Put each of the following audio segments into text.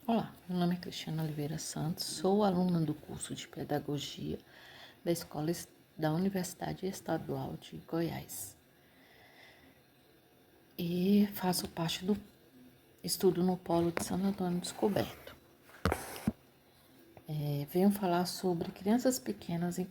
Olá, meu nome é Cristiana Oliveira Santos, sou aluna do curso de Pedagogia da da Universidade Estadual de Goiás e faço parte do estudo no Polo de Santo Antônio Descoberto. Venho falar sobre crianças pequenas e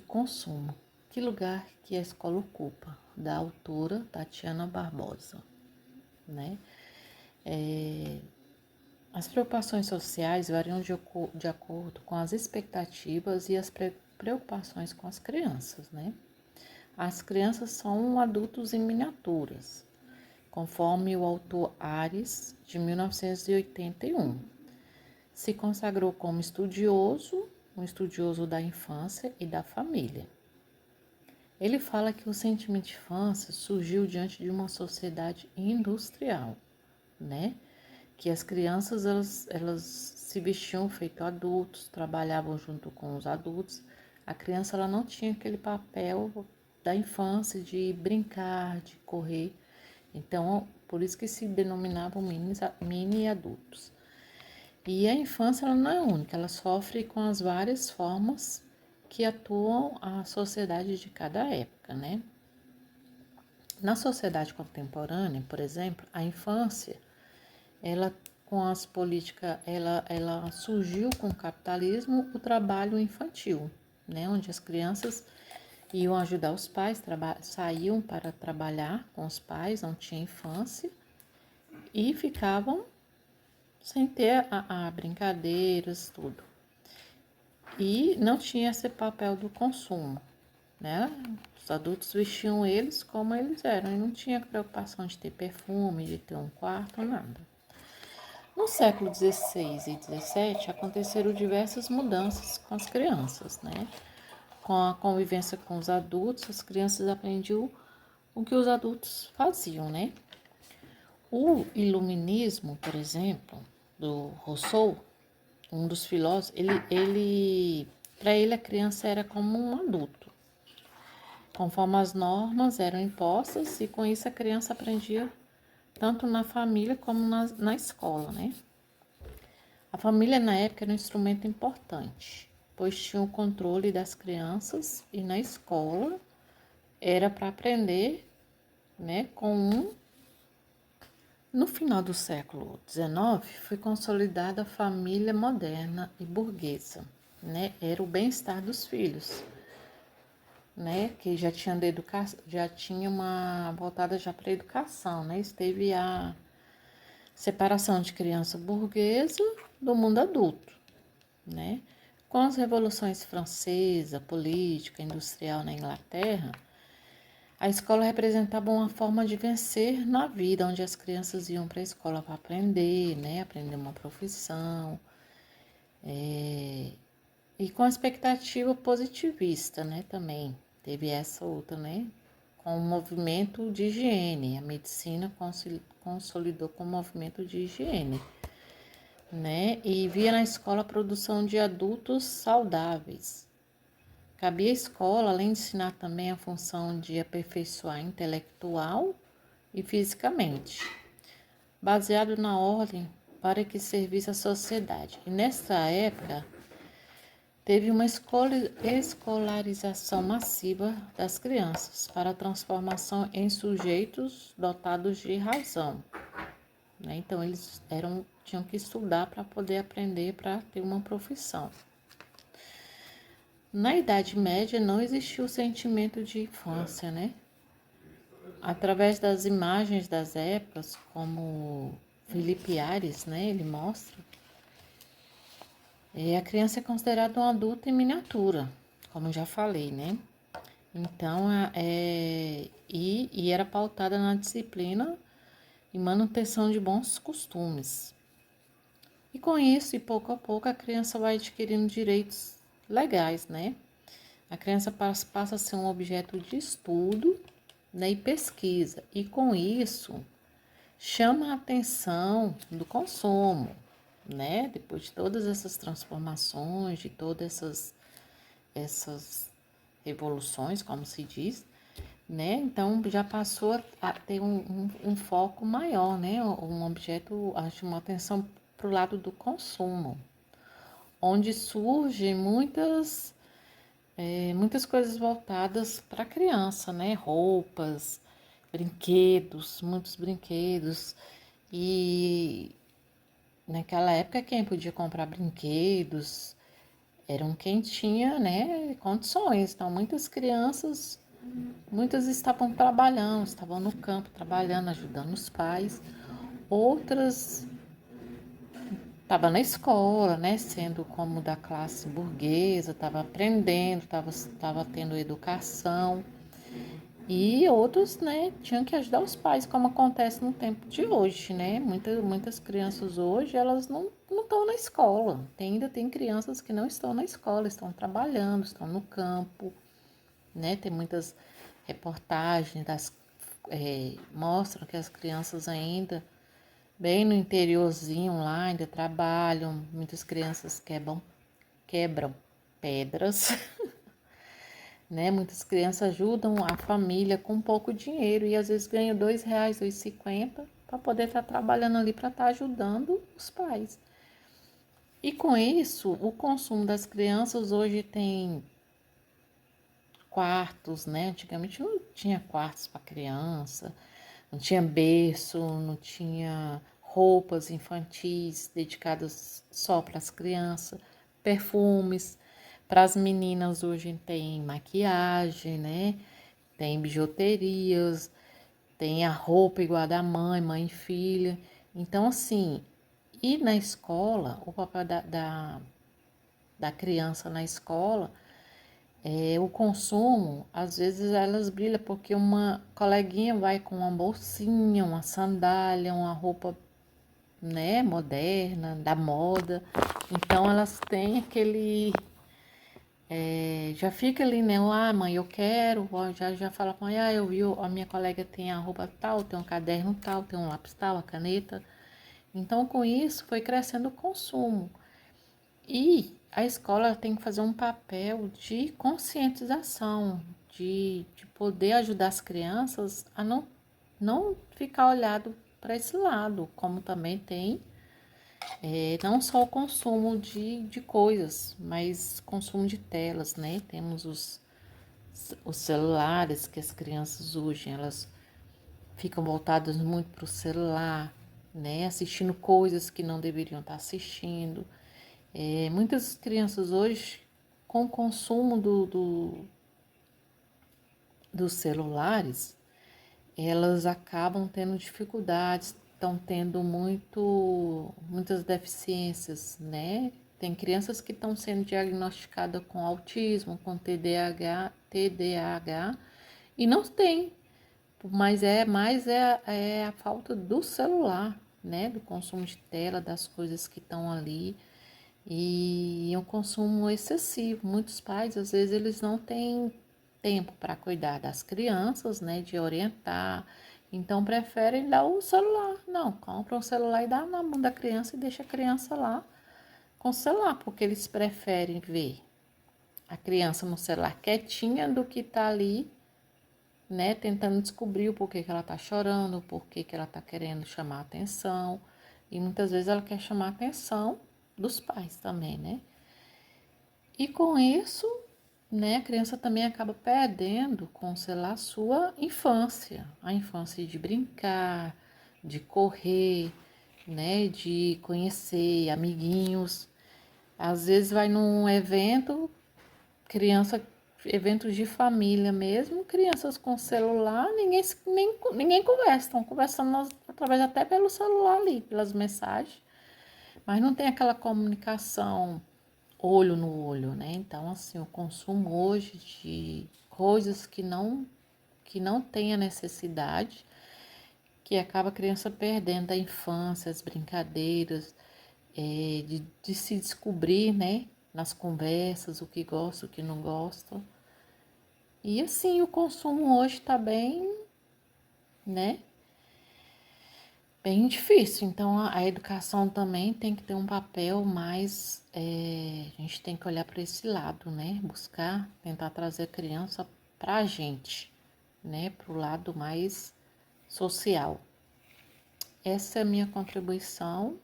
consumo. Que lugar que a escola ocupa? Da autora Tatiana Barbosa, né? As preocupações sociais variam de acordo com as expectativas e as preocupações com as crianças, né? As crianças são adultos em miniaturas, conforme o autor Ares, de 1981. Se consagrou como estudioso, um estudioso da infância e da família. Ele fala que o sentimento de infância surgiu diante de uma sociedade industrial, né? Que as crianças elas se vestiam feito adultos, trabalhavam junto com os adultos. A criança ela não tinha aquele papel da infância de brincar, de correr. Então, por isso que se denominavam mini adultos. E a infância ela não é única, ela sofre com as várias formas que atuam a sociedade de cada época, né? Na sociedade contemporânea, por exemplo, a infância ela com as políticas, ela surgiu com o capitalismo, o trabalho infantil, né, onde as crianças iam ajudar os pais, saíam para trabalhar com os pais, não tinha infância, e ficavam sem ter a brincadeiras, tudo. E não tinha esse papel do consumo, né? Os adultos vestiam eles como eles eram, e não tinha preocupação de ter perfume, de ter um quarto, nada. No século XVI e XVII, aconteceram diversas mudanças com as crianças, né? Com a convivência com os adultos, as crianças aprendiam o que os adultos faziam, né? O iluminismo, por exemplo, do Rousseau, um dos filósofos, para ele a criança era como um adulto. Conforme as normas eram impostas e com isso a criança aprendia tanto na família como na escola, né? A família na época era um instrumento importante, pois tinha o controle das crianças e na escola era para aprender, né, com um. No final do século XIX, foi consolidada a família moderna e burguesa, né? Era o bem-estar dos filhos, né? Que já tinha já tinha uma voltada já para a educação, né? Teve a separação de criança burguesa do mundo adulto, né? Com as revoluções francesa, política, industrial na Inglaterra, a escola representava uma forma de vencer na vida, onde as crianças iam para a escola para aprender, né? Aprender uma profissão, e com a expectativa positivista, né? Também teve essa outra, né? Com o movimento de higiene, a medicina consolidou com o movimento de higiene, né? E via na escola a produção de adultos saudáveis. Cabia à escola, além de ensinar também a função de aperfeiçoar intelectual e fisicamente, baseado na ordem para que servisse a sociedade. E nessa época, teve uma escolarização massiva das crianças para a transformação em sujeitos dotados de razão, né? Então, tinham que estudar para poder aprender, para ter uma profissão. Na Idade Média não existiu o sentimento de infância, né? Através das imagens das épocas, como Felipe Ares, né? Ele mostra, a criança é considerada um adulto em miniatura, como eu já falei, né? Então, e era pautada na disciplina e manutenção de bons costumes. E com isso, e pouco a pouco, a criança vai adquirindo direitos legais, né? A criança passa a ser um objeto de estudo, né, e pesquisa. E com isso, chama a atenção do consumo, né? Depois de todas essas transformações, de todas essas revoluções, como se diz, né? Então, já passou a ter um foco maior, né? Um objeto, acho, uma atenção para o lado do consumo, onde surgem muitas coisas voltadas para a criança, né? Roupas, brinquedos, muitos brinquedos. E naquela época quem podia comprar brinquedos eram quem tinha, né, condições. Então muitas estavam trabalhando, estavam no campo trabalhando, ajudando os pais. Outras estavam na escola, né, sendo como da classe burguesa, estava aprendendo, estava tendo educação. E outros, né, tinham que ajudar os pais, como acontece no tempo de hoje, né? Muitas crianças hoje, elas não estão na escola. Ainda tem crianças que não estão na escola, estão trabalhando, estão no campo, né? Tem muitas reportagens mostram que as crianças ainda, bem no interiorzinho lá, ainda trabalham. Muitas crianças quebram pedras. Né? Muitas crianças ajudam a família com pouco dinheiro e às vezes ganham R$ 2, R$ 2,50 para poder estar trabalhando ali para estar ajudando os pais. E com isso, o consumo das crianças hoje tem quartos, né? Antigamente não tinha quartos para criança, não tinha berço, não tinha roupas infantis dedicadas só para as crianças, perfumes. Para as meninas hoje tem maquiagem, né? Tem bijuterias, tem a roupa igual a da mãe, mãe e filha. Então, assim, e na escola, o papel da criança na escola, o consumo, às vezes elas brilham porque uma coleguinha vai com uma bolsinha, uma sandália, uma roupa, né, moderna, da moda. Então, elas têm já fica ali, né? Ah, mãe, eu quero. Já fala com a mãe, eu vi, a minha colega tem a roupa tal, tem um caderno tal, tem um lápis tal, a caneta. Então, com isso, foi crescendo o consumo. E a escola tem que fazer um papel de conscientização, de poder ajudar as crianças a não ficar olhado para esse lado, como também tem não só o consumo de coisas, mas consumo de telas, né? Temos os celulares que as crianças hoje, elas ficam voltadas muito para o celular, né? Assistindo coisas que não deveriam estar assistindo. Muitas crianças hoje, com o consumo dos celulares, elas acabam tendo dificuldades, estão tendo muitas deficiências, né? Tem crianças que estão sendo diagnosticadas com autismo, com TDAH e não tem, mas é a falta do celular, né? Do consumo de tela, das coisas que estão ali e é um consumo excessivo. Muitos pais, às vezes, eles não têm tempo para cuidar das crianças, né, de orientar, então preferem dar o celular. Não, compra o celular e dá na mão da criança e deixa a criança lá com o celular, porque eles preferem ver a criança no celular quietinha do que tá ali, né, tentando descobrir o porquê que ela tá chorando, o porquê que ela tá querendo chamar a atenção. E muitas vezes ela quer chamar a atenção dos pais também, né? E com isso, né, a criança também acaba perdendo com, sei lá, a sua infância, a infância de brincar, de correr, né, de conhecer amiguinhos. Às vezes vai num evento, eventos de família mesmo, crianças com celular, ninguém conversa, estão conversando através até pelo celular ali, pelas mensagens, mas não tem aquela comunicação olho no olho, né? Então, assim, o consumo hoje de coisas que não tem a necessidade, que acaba a criança perdendo a infância, as brincadeiras, de se descobrir, né? Nas conversas, o que gosta, o que não gosta. E assim, o consumo hoje tá bem, né? Bem difícil. Então, a educação também tem que ter um papel mais. A gente tem que olhar para esse lado, né? Buscar, tentar trazer a criança para a gente, né? Para o lado mais social. Essa é a minha contribuição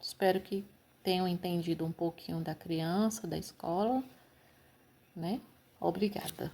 Espero que tenham entendido um pouquinho da criança, da escola, né? Obrigada.